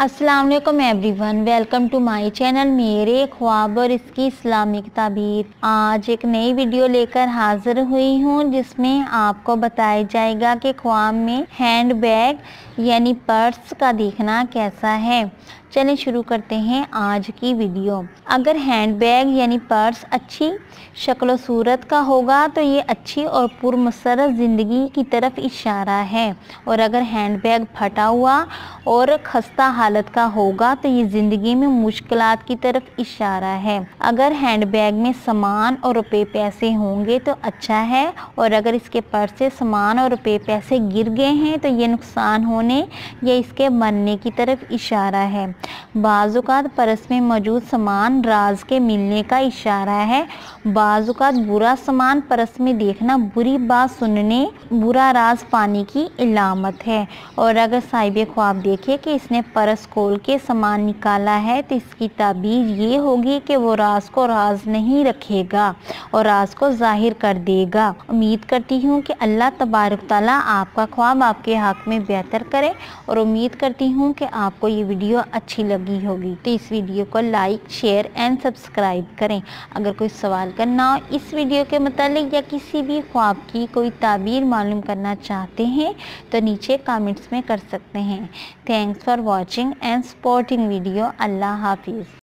अस्सलाम वालेकुम everyone, welcome to my channel मेरे ख्वाब और इसकी इस्लामिक ताबीर। आज एक नई वीडियो लेकर हाजिर हुई हूँ जिसमें आपको बताया जाएगा कि ख्वाब में हैंड बैग यानी पर्स का देखना कैसा है। चलें शुरू करते हैं आज की वीडियो। अगर हैंड बैग यानी पर्स अच्छी शक्ल सूरत का होगा तो ये अच्छी और पुरमसरत ज़िंदगी की तरफ इशारा है, और अगर हैंड बैग फटा हुआ और खस्ता हालत का होगा तो ये ज़िंदगी में मुश्किलात की तरफ इशारा है। अगर हैंड बैग में सामान और रुपए पैसे होंगे तो अच्छा है, और अगर इसके पर्स से सामान और रुपए पैसे गिर गए हैं तो ये नुकसान होने या इसके मरने की तरफ इशारा है। बाज़-औक़ात पर्स में मौजूद सामान राज के मिलने का इशारा है। बाज़-औक़ात बुरा सामान पर्स में देखना बुरी बात सुनने, बुरा राज पाने की इलामत है। और अगर साहिब ख्वाब देखे कि इसने पर्स खोल के सामान निकाला है तो इसकी ताबीर ये होगी कि वो राज को राज नहीं रखेगा और राज को जाहिर कर देगा। उम्मीद करती हूँ कि अल्लाह तबारक तआला आपका ख्वाब आपके हक़ में बेहतर करे, और उम्मीद करती हूँ कि आपको ये वीडियो अच्छी लगी होगी। तो इस वीडियो को लाइक, शेयर एंड सब्सक्राइब करें। अगर कोई सवाल करना हो इस वीडियो के मतलब या किसी भी ख्वाब की कोई ताबीर मालूम करना चाहते हैं तो नीचे कमेंट्स में कर सकते हैं। Thanks for watching and supporting video. अल्लाह हाफिज़।